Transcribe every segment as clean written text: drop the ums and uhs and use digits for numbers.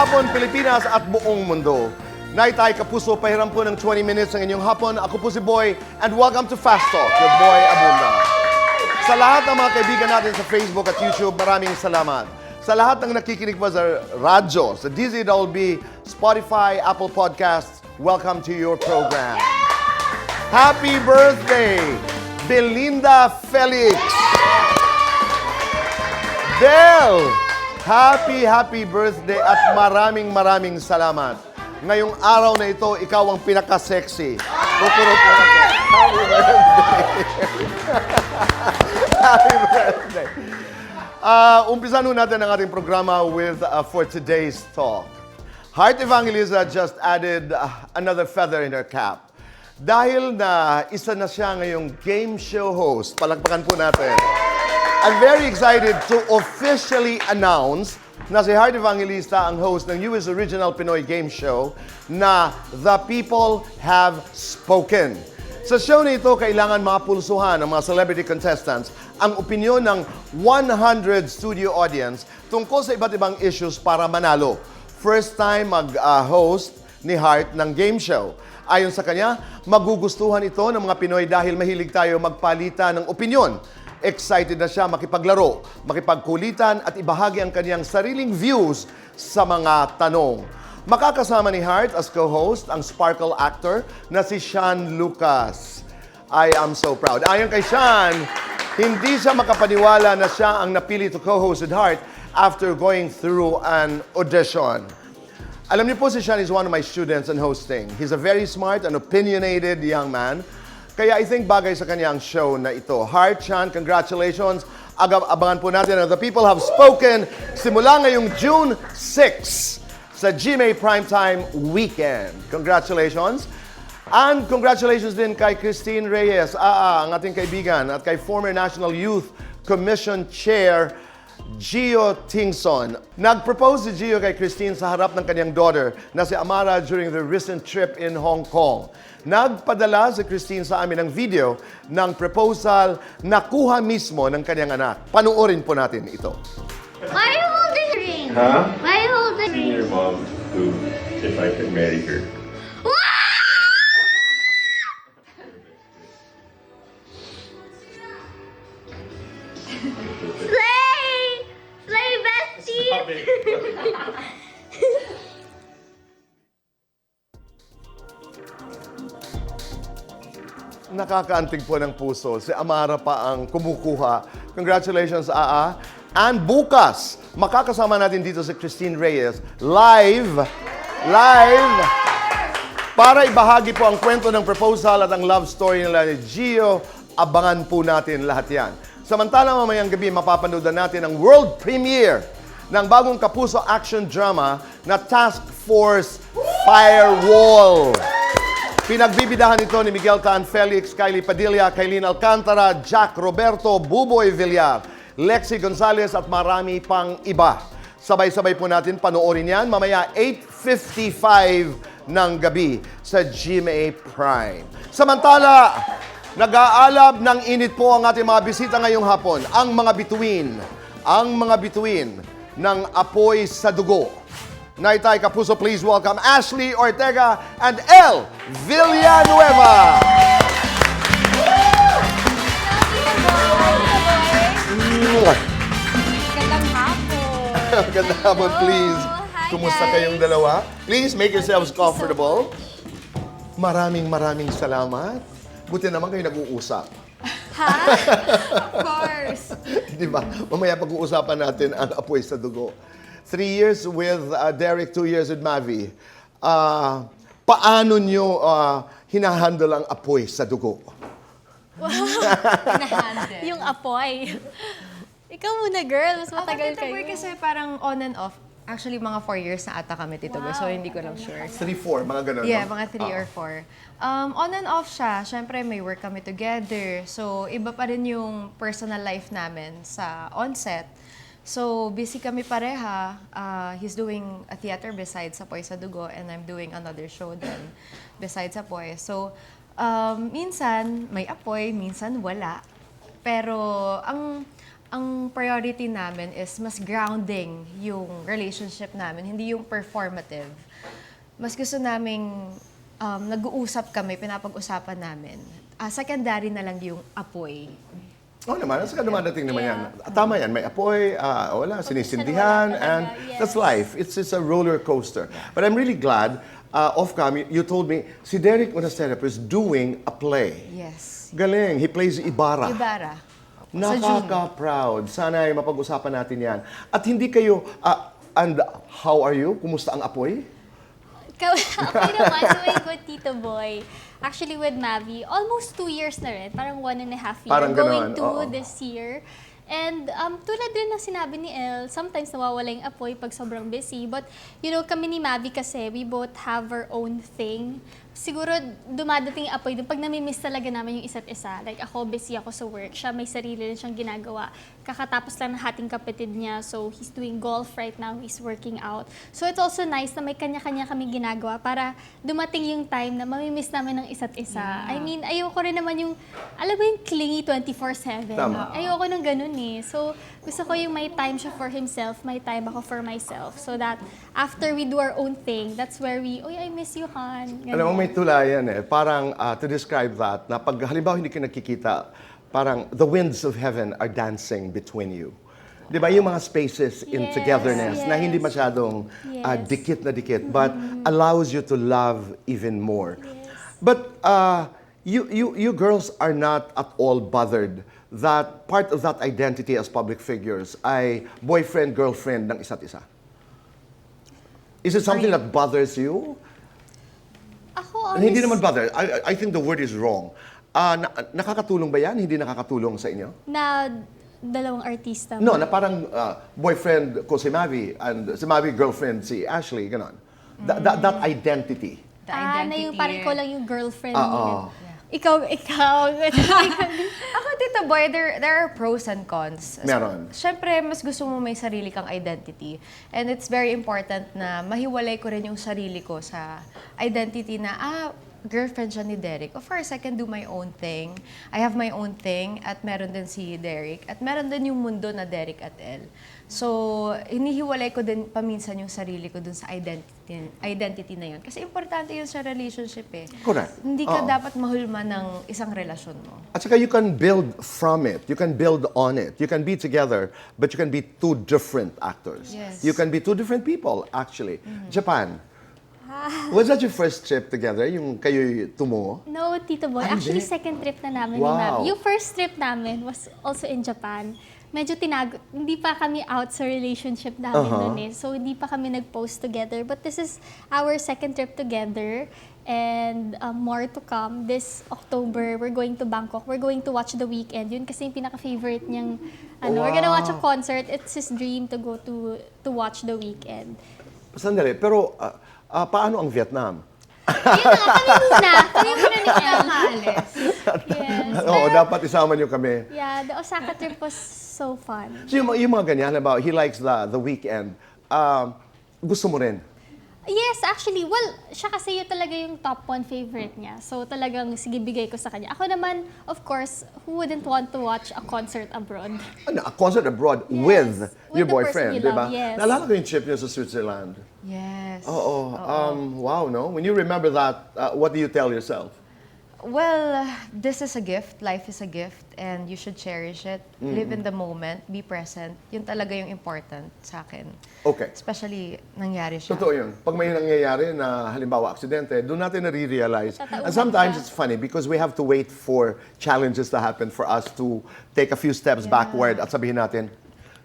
hapon, Pilipinas at buong mundo. Naitay Kapuso, pahiram po ng 20 minutes ng inyong hapon. Ako po si Boy, and welcome to Fast Talk with Boy Abunda. Sa lahat ng mga kaibigan natin sa Facebook at YouTube, maraming salamat. Sa lahat ng nakikinig pa sa radyo, sa DZWB, Spotify, Apple Podcasts, welcome to your program. Happy birthday, Belinda Felix! Bel! Happy birthday at maraming salamat. Ngayong araw na ito, ikaw ang pinaka-sexy. Kukurot mo ako. Happy birthday! Happy birthday! Umpisa nun natin ang ating programa with for today's talk. Heart Evangelista just added another feather in her cap. Dahil na isa na siya ngayong game show host, palakpakan po natin. I'm very excited to officially announce na si Heart Evangelista ang host ng newest original Pinoy game show na The People Have Spoken. Sa show na ito, kailangan mapulsuhan ng mga celebrity contestants ang opinyon ng 100 studio audience tungkol sa iba't ibang issues para manalo. First time mag-host ni Heart ng game show. Ayon sa kanya, magugustuhan ito ng mga Pinoy dahil mahilig tayo magpalitan ng opinyon. Excited na siya makipaglaro, makipagkulitan at ibahagi ang kanyang sariling views sa mga tanong. Makakasama ni Heart as co-host ang sparkle actor na si Sean Lucas. I am so proud. Ayon kay Sean, hindi siya makapaniwala na siya ang napili to co-host with Heart after going through an audition. Alam niyo po si Sean is one of my students in hosting. He's a very smart and opinionated young man. Kaya I think bagay sa kanyang show na ito. Heart, Sean, congratulations. Abangan po natin na The People Have Spoken simula ngayong June 6 sa GMA Primetime Weekend. Congratulations. And congratulations din kay Christine Reyes, ang ating kaibigan, at kay former National Youth Commission Chair Gio Tingson. Nag-propose si Gio kay Christine sa harap ng kanyang daughter na si Amara during the recent trip in Hong Kong. Nagpadala si Christine sa amin ng video ng proposal na kuha mismo ng kanyang anak. Panuorin po natin ito. Why are you holding the ring? Huh? Why are you holding the Asking ring? your mom if I could marry her. Slay! Slay, bestie! Stop it. Nakakaantig po ng puso. Si Amara pa ang kumukuha. Congratulations, Aa. And bukas, makakasama natin dito si Christine Reyes live, para ibahagi po ang kwento ng proposal at ang love story nila ni Gio. Abangan po natin lahat yan. Samantala, mamayang gabi, mapapanood natin ang world premiere ng bagong Kapuso action drama na Task Force Firewall. Pinagbibidahan ito ni Miguel Tan Felix, Kylie Padilla, Kailin Alcantara, Jack Roberto, Buboy Villar, Lexi Gonzalez at marami pang iba. Sabay-sabay po natin panoorin yan mamaya 8:55 ng gabi sa GMA Prime. Samantala, nag-aalab ng init po ang ating mga bisita ngayong hapon, ang mga bituin ng apoy sa dugo. Naitay Kapuso, please welcome Ashley Ortega and El Villanueva. Magandang hapon. Magandang hapon, please. Hi, Kumusta guys. kayong dalawa? Please make yourselves comfortable. Maraming salamat. Buti naman kayo nag-uusap. Ha? Of course. Di ba? Mamaya pag-uusapan natin ang apoy sa dugo. 3 years with Derek, 2 years with Mavi. Paano nyo hinahandle ang apoy sa dugo? Yung apoy. Ikaw muna, girl. Mas matagal Tito kayo. Boy, kasi parang on and off. Actually, mga 4 years na ata kami, Tito Boy. So, hindi ko lang sure. 3-4, mga ganun. Yeah, no? mga 3 or 4. On and off siya. Siyempre, may work kami together. So, iba pa rin yung personal life namin sa onset. So, busy kami pareha. He's doing a theater besides Apoy sa Dugo, and I'm doing another show then besides Apoy. So, minsan may apoy, minsan wala. Pero, ang ang priority namin is mas grounding yung relationship namin, hindi yung performative. Mas gusto naming nag-uusap kami, pinapag-usapan namin. Secondary na lang yung apoy. Oo naman, saka dumadating naman yan. Tama yan, may apoy, wala, sinisindihan, and that's life. It's a roller coaster. But I'm really glad, off-cam, you told me, si Derek Monasterio is doing a play. Yes. Galing, he plays Ibarra. Ibarra. Sa June. Nakaka-proud. Sana ay mapag-usapan natin yan. At hindi kayo, and how are you? Kumusta ang apoy? Okay naman, doing good, Tito Boy. Actually, with Mavi, almost 2 years na rin. Parang 1.5 years. Parang going ganon, to oo. this year. And tulad din na sinabi ni El, sometimes nawawala yung apoy pag sobrang busy. But, you know, kami ni Mavi kasi, we both have our own thing. Siguro dumadating yung apoy doon pag namimiss talaga namin yung isa't isa. Like ako, busy ako sa work. Siya may sarili rin siyang ginagawa. Kakatapos lang ng hating kapatid niya. So, he's doing golf right now. He's working out. So, it's also nice na may kanya-kanya kami ginagawa para dumating yung time na mamimiss namin ng isa't isa. I mean, ayoko rin naman yung, alam mo yung clingy 24/7. Tama. Ayoko nung ganun eh. So, gusto ko yung may time siya for himself, may time ako for myself. So that after we do our own thing, that's where we, oy, I miss you, Han. Ganun. Alam mo, may tulayan eh. Parang, to describe that, na pag halimbawa hindi ka nagkikita, parang the winds of heaven are dancing between you. Di ba? Yung mga spaces in Yes, togetherness na hindi yes. masyadong Yes. dikit na dikit, but allows you to love even more. But you girls are not at all bothered that part of that identity as public figures ay boyfriend, girlfriend ng isa't isa? Is it something that bothers you? Ako, Hindi naman bother. I think the word is wrong. Nakakatulong ba yan? Hindi nakakatulong sa inyo? na dalawang artista. No, na parang boyfriend ko si Mavi and si Mavi girlfriend si Ashley, ganon. That identity. The na identity. yung parang ko lang yung girlfriend Oo. niya. Ikaw. Ako, Tito Boy, there are pros and cons. Meron. Siyempre, mas gusto mo may sarili kang identity. And it's very important na mahiwalay ko rin yung sarili ko sa identity na, girlfriend siya ni Derek. Of course, I can do my own thing. I have my own thing at meron din si Derek. At meron din yung mundo na Derek at Elle. So, hinihiwalay ko din paminsan yung sarili ko dun sa identity na yun. Kasi importante yun sa relationship eh. Correct. Hindi ka Oo. dapat mahulma ng isang relasyon mo. At saka you can build from it. You can build on it. You can be together, but you can be two different actors. Yes. You can be two different people, actually. Japan. Was that your first trip together? Yung kayo tumungo? No, Tito Boy. Ay, Actually, hindi. second trip na namin Wow. ni Mavi. Yung first trip namin was also in Japan. Medyo hindi pa kami out sa relationship namin noon eh. So, hindi pa kami nag-post together. But this is our second trip together. And more to come. This October, we're going to Bangkok. We're going to watch The Weeknd. Yun kasi yung pinaka-favorite niyang, we're gonna watch a concert. It's his dream to go to watch The Weeknd. Sandali, pero paano ang Vietnam? Kami muna ni Elle. Yes. Oo, dapat isama niyo kami. Yeah, the Osaka trip was so fun. So yung mga ganyan, halimbawa, he likes the Weeknd. Gusto mo rin? Yes, actually, well, siya kasi yun talaga yung top 1 favorite niya. So talagang sige bigay ko sa kanya. Ako naman, of course, who wouldn't want to watch a concert abroad? A concert abroad with your the boyfriend, person you di ba? love, yes. Naalala ko yung trip niyo sa Switzerland. Yes. Oo. Wow, no? When you remember that, what do you tell yourself? Well, this is a gift. Life is a gift and you should cherish it. Live in the moment. Be present. Yun talaga yung important sa akin. Okay. Especially, nangyari siya. Totoo yun. Pag may nangyayari na halimbawa aksidente, doon natin na-realize. Tatauhan And sometimes ka. it's funny because we have to wait for challenges to happen for us to take a few steps backward at sabihin natin,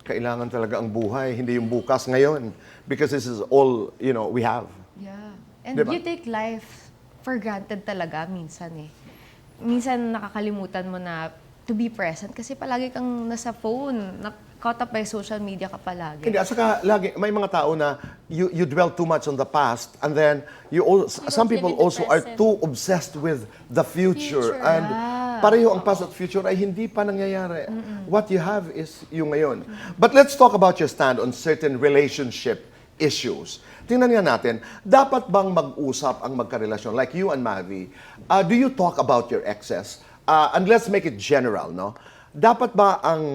kailangan talaga ang buhay, hindi yung bukas ngayon. Because this is all, we have. Yeah. And Diba? you take life for granted talaga minsan eh. Minsan nakakalimutan mo na to be present kasi palagi kang nasa phone, caught up by social media ka palagi. Hindi, at saka lagi, may mga tao na you dwell too much on the past and then some don't live people in the also are present. too obsessed with the future. Future. And pareho ang past at future ay hindi pa nangyayari. What you have is yung ngayon. But let's talk about your stand on certain relationship issues. Tingnan nga natin, dapat bang mag-usap ang magkarelasyon? Like you and Mavi, do you talk about your exes? And let's make it general, no? dapat ba ang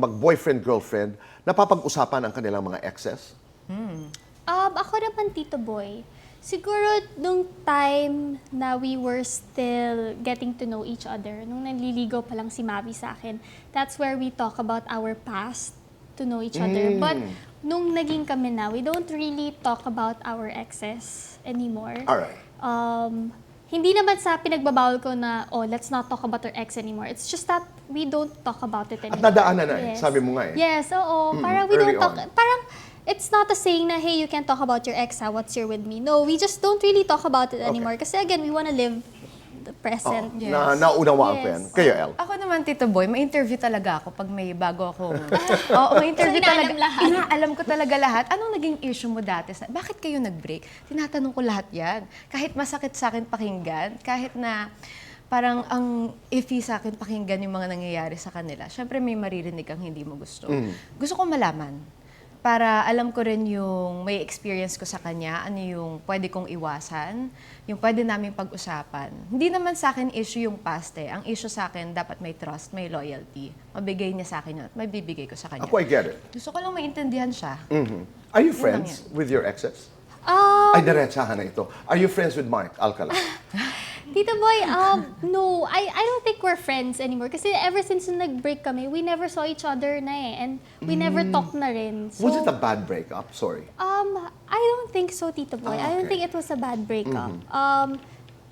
mag-boyfriend girlfriend napapag-usapan ang kanilang mga exes? Ako naman, Tito Boy, siguro nung time na we were still getting to know each other, nung nanliligaw pa lang si Mavi sa akin, that's where we talk about our past to know each other. But nung naging kami na, we don't really talk about our exes anymore. Alright. Hindi naman sa pinagbabawal ko na, let's not talk about our ex anymore. It's just that we don't talk about it anymore. At nadaanan na sabi mo nga eh. Yes, oo. Parang we early don't talk, on. parang it's not a saying na, hey, you can't talk about your ex, what's your with me? No, we just don't really talk about it anymore. Kasi again, we wanna live the present. Yes. Naunawaan ko Yes. yan. Kayo, El? Ako naman, Tito Boy, ma-interview talaga ako pag may bago akong... Oo, ma-interview So, talaga. inaalam lahat? Inaalam ko talaga lahat. Anong naging issue mo dati? Bakit kayo nag-break? Tinatanong ko lahat yan. Kahit masakit sa akin pakinggan, kahit na parang ang iffy sa akin pakinggan yung mga nangyayari sa kanila. Siyempre may maririnig kang hindi mo gusto. Gusto ko malaman. Para alam ko rin yung may experience ko sa kanya, ano yung pwede kong iwasan, yung pwede namin pag-usapan. Hindi naman sa akin issue yung past eh. Ang issue sa akin, dapat may trust, may loyalty. Mabigay niya sa akin yun at may bibigay ko sa kanya. Ako, I get it. Gusto ko lang maintindihan siya. Are you friends with your exes? Ay, diretsahan na ito. Are you friends with Mark Alcala? Tito Boy, no, I don't think we're friends anymore. Kasi ever since nung nag-break kami, we never saw each other na eh. And we never talked na rin. So, Was it a bad breakup? Sorry. I don't think so, Tito Boy. I don't okay. think it was a bad breakup.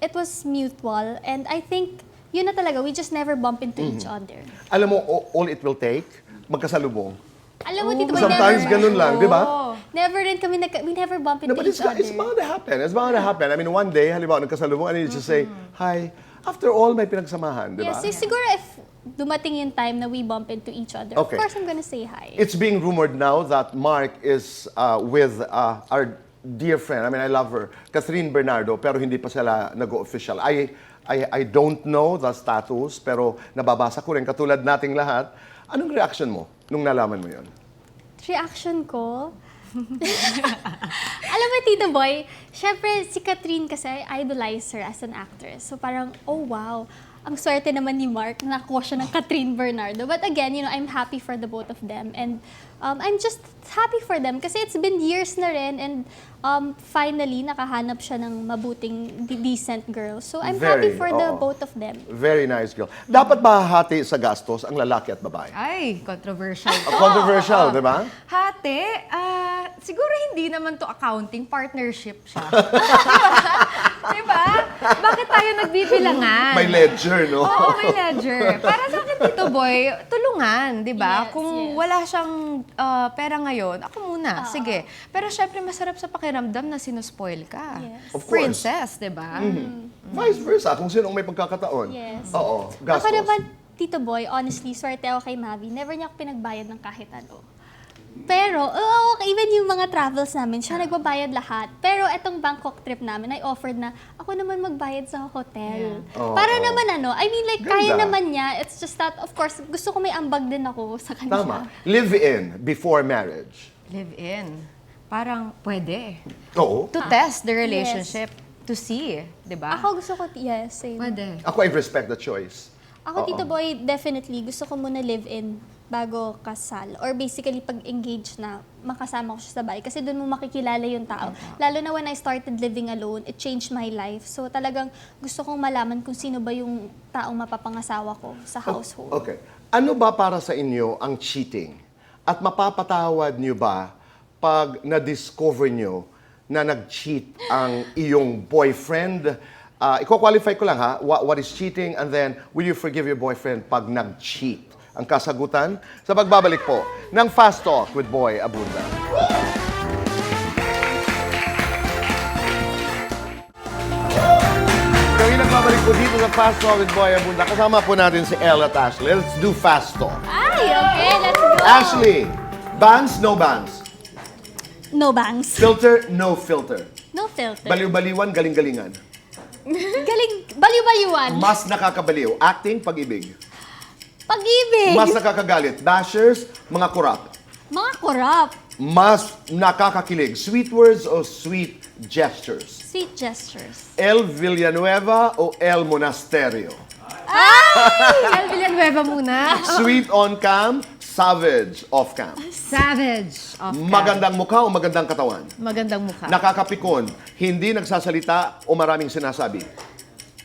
It was mutual. And I think, yun na talaga, we just never bump into each other. Alam mo, all it will take, magkasalubong. Alam mo, Tito Boy, Sometimes never, ganun lang, di ba? never rin kami, we never bump No, into but each other. it's bound to happen. It's bound to happen. I mean, one day, halimbawa, nagkasalubong, and you just say, hi. After all, may pinagsamahan, di ba? Yes, siguro if dumating yung time na we bump into each other, Okay. of course I'm gonna say hi. It's being rumored now that Mark is with our dear friend. I mean, I love her, Catherine Bernardo, pero hindi pa sila nag-o-official. I don't know the status, pero nababasa ko rin, katulad nating lahat. Anong reaction mo nung nalaman mo yun? Reaction ko? Alam mo, Tito Boy, syempre si Catherine kasi I idolize her as an actress. So parang, oh wow, ang swerte naman ni Mark na nakuha siya ng Catherine Bernardo. But again, I'm happy for the both of them. And I'm just happy for them kasi it's been years na rin and finally nakahanap siya ng mabuting, decent girl. So I'm happy for the both of them. Very nice girl. Dapat ba hati sa gastos ang lalaki at babae? Ay, controversial to. Controversial, di ba? Hati, siguro hindi naman to accounting, partnership siya. Diba? Bakit tayo nagbibilangan? May ledger, no? Oo, may ledger. Para sa akin, Tito Boy, tulungan, di ba? Yes, Kung yes. wala siyang pera ngayon, ako muna, sige. Pero syempre, masarap sa pakiramdam na sinuspoil ka. Yes. Of course. Princess, di ba? Vice versa, kung sinong may pagkakataon. Yes. Oo, gastos. Ako naman, Tito Boy, honestly, swerte ako kay Mavi. Never niya ako pinagbayad ng kahit ano. Pero, even yung mga travels namin, siya nagbabayad lahat. Pero etong Bangkok trip namin, I offered na ako naman magbayad sa hotel. Para naman I mean like, kaya Ganda. naman niya. It's just that, of course, gusto ko may ambag din ako sa kanya. Tama. Live in before marriage. Live in. Parang pwede. Oo. To test the relationship. To see, di ba? Ako gusto ko, yes, same. Pwede. Ako, I respect the choice. Ako, Tito Boy, definitely, gusto ko muna live-in bago kasal. Or basically, pag-engage na, makasama ko siya sa bahay. Kasi doon mo makikilala yung tao. Lalo na when I started living alone, it changed my life. So talagang gusto kong malaman kung sino ba yung taong mapapangasawa ko sa household. Okay. Ano ba para sa inyo ang cheating? At mapapatawad niyo ba pag na-discover niyo na nag-cheat ang iyong boyfriend? Iko-qualify ko lang ha, what is cheating, and then will you forgive your boyfriend pag nag-cheat? Ang kasagutan sa pagbabalik po ng Fast Talk with Boy Abunda. Kami nagbabalik po dito sa Fast Talk with Boy Abunda. Kasama po natin si Elle at Ashley. Let's do Fast Talk. Ay, okay, let's go! Ashley, bands, no bands. No bangs. Filter, no filter. No filter. Baliw-baliwan, galing-galingan. Galing, baliw-baliwan. Mas nakakabaliw, acting, pag-ibig. Pag-ibig. Mas nakakagalit, bashers, mga kurap. Mga korap. Mas nakakakilig, sweet words o sweet gestures. Sweet gestures. El Villanueva o El Monasterio. El Villanueva muna. Sweet on cam, savage off cam. Savage. Off cam. Magandang mukha o magandang katawan? Magandang mukha. Nakakapikon, hindi nagsasalita o maraming sinasabi?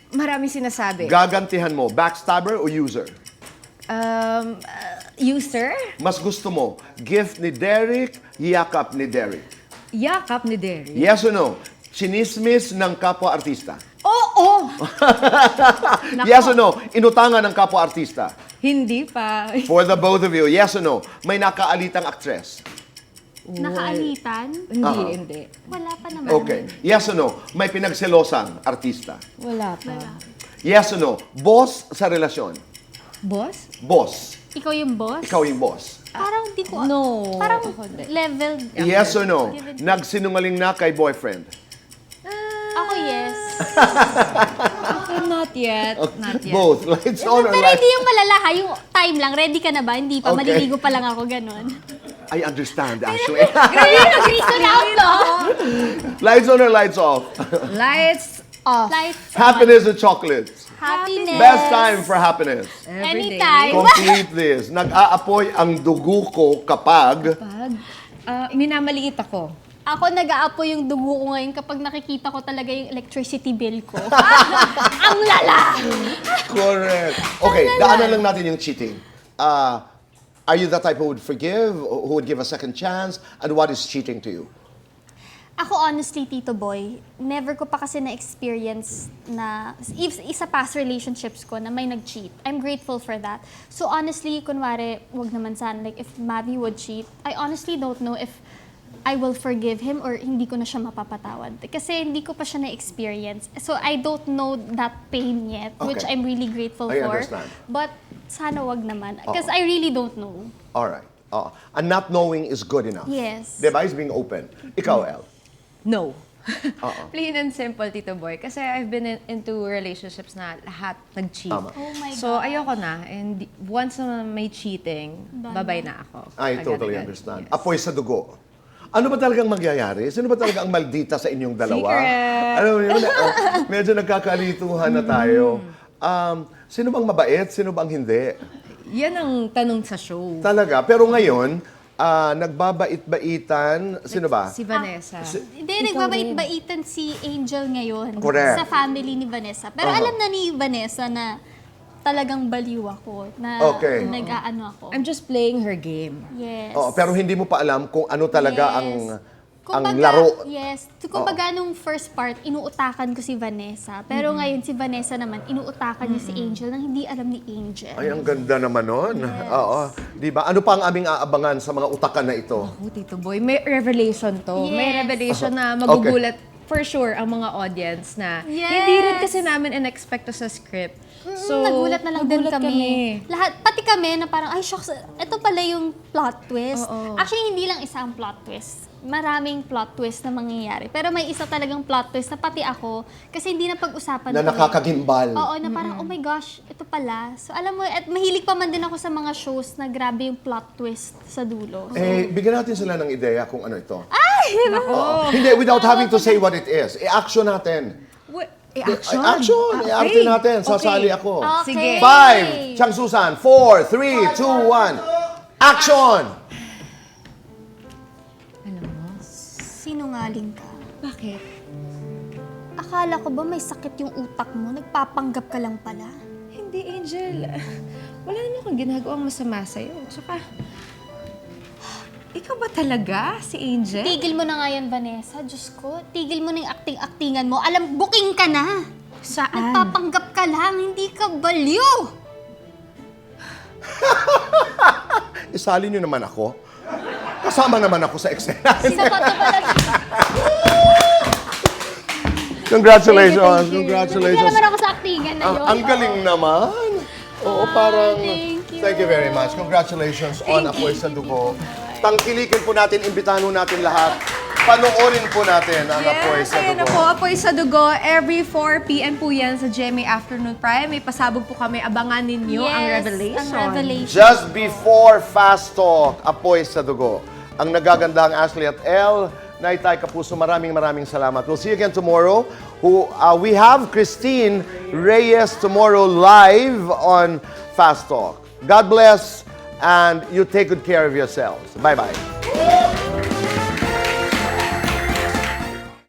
Maraming sinasabi. Gagantihan mo, backstabber o user? User? Mas gusto mo, gift ni Derek, yakap ni Derek? Yakap ni Derry. Yes or no? Chinismis ng kapwa-artista? Oo! Yes or no? Inutangan ng kapwa-artista? Hindi pa. For the both of you, yes or no? May nakaalitang actress? Nakaalitan? Hindi. Wala pa naman. Okay. Yes or no? May pinagselosang artista? Wala pa. Yes or no? Boss sa relasyon? Boss? Boss. Ikaw yung boss? Ikaw yung boss. Parang di ko... No. Parang Ako hindi. level... Yes or no? Nagsinungaling na kay boyfriend? Ako yes. Not yet. Not yet. Both. Lights on or Pero lights? hindi yung malala ha, yung time lang. Ready ka na ba? Hindi pa. Okay. Maliligo pa lang ako, ganun. I understand, actually. Grabe, nag-reason out, no? Lights on or lights off? Lights off. Lights Happiness or chocolates? Happiness. Best time for happiness. Every day. Anytime. Complete this. Nag-aapoy ang dugo ko kapag... Minamaliit ako. Ako nag-aapoy yung dugo ko ngayon kapag nakikita ko talaga yung electricity bill ko. Ang lala! Correct. Okay, daanan lang natin yung cheating. Are you the type who would forgive, who would give a second chance? And what is cheating to you? Ako honestly, Tito Boy, never ko pa kasi na-experience na isa past relationships ko na may nag-cheat. I'm grateful for that. So honestly, kunwari, wag naman sana, like if Mavi would cheat, I honestly don't know if I will forgive him or hindi ko na siya mapapatawad. Kasi hindi ko pa siya na-experience. So I don't know that pain yet, which Okay. I'm really grateful I for. understand. But sana wag naman. Because I really don't know. All right. And not knowing is good enough. Yes. Diba? He's being open. Ikaw, El. No. Plain and simple, Tito Boy. Kasi I've been into relationships na lahat nag-cheat. Tama. Oh my So, God. ayoko na. And once na may cheating, babay na ako. I totally Agad-agad. understand. Yes. Apoy sa dugo. Ano ba talagang mangyayari? Sino ba talaga ang maldita sa inyong dalawa? Secret. Alam mo yun, medyo nagkakalituhan na tayo. Sino bang mabait? Sino bang hindi? Yan ang tanong sa show. Talaga. Pero ngayon, nagbabait-baitan. Sino ba? Si Vanessa. Hindi, nagbabait-baitan si Angel ngayon Correct. sa family ni Vanessa. Pero alam na ni Vanessa na talagang baliw ako, na Okay. nag-aano ako. I'm just playing her game. Yes. Oo, pero hindi mo pa alam kung ano talaga Yes. ang Kumbaga, laro. Yes. Kumbaga nung first part, inuutakan ko si Vanessa. Pero ngayon si Vanessa naman, inuutakan niya si Angel nang hindi alam ni Angel. Ay, ang ganda naman nun. Oo. Di ba? Ano pa ang aming aabangan sa mga utakan na ito? Oh, Tito Boy, may revelation to. May Yes. revelation na magugulat for sure ang mga audience na Yes. hindi rin kasi namin in-expect to sa script. So, nagulat na lang din nagulat kami. Lahat, pati kami na parang, ay shucks, ito pala yung plot twist. Oo. Actually, hindi lang isa ang plot twist. Maraming plot twist na mangyayari. Pero may isa talagang plot twist na pati ako, kasi hindi na pag-usapan Na ko eh. nakakagimbal. Oo, na parang, oh my gosh, ito pala. So alam mo, at mahilig pa man din ako sa mga shows na grabe yung plot twist sa dulo. So, Bigyan natin sila ng ideya kung ano ito. ay! Oo. Hindi, without having to say what it is. I-action natin. action? Action! I-arte natin. Sasali ako. Okay. 5, Chang Susan. 4, 3, 2, 1. Action! Sinungaling ka. Bakit? Akala ko ba may sakit yung utak mo? Nagpapanggap ka lang pala? Hindi, Angel. Wala naman akong ginagawang masama sa'yo. Tsaka, ikaw ba talaga si Angel? Tigil mo na nga yan, Vanessa. Diyos ko, tigil mo na yung acting-actingan mo. Alam, booking ka na. Saan? Nagpapanggap ka lang, hindi ka baliw. Isali niyo naman ako. Kasama naman ako sa eksena. Isa pa to pala. Congratulations. Hindi Congratulations. naman ako sa actingan na yun. Ang galing naman. Oo, parang... thank you. very much. Congratulations on Apoy sa Dugo. Tangkilikin po natin, imbitahan po natin lahat. Panoorin po natin ang Apoy sa ayan na Dugo. po, Apoy sa Dugo. Every 4 p.m. po yan sa GMA Afternoon Prime. May pasabog po kami. Abangan ninyo ang revelation. Ang revelation. Just before Fast Talk, Apoy sa Dugo. Ang nagagandang Ashley at Elle, Nay Tay Kapuso, maraming salamat. We'll see you again tomorrow. We have Christine Reyes tomorrow live on Fast Talk. God bless, and you take good care of yourselves. Bye-bye.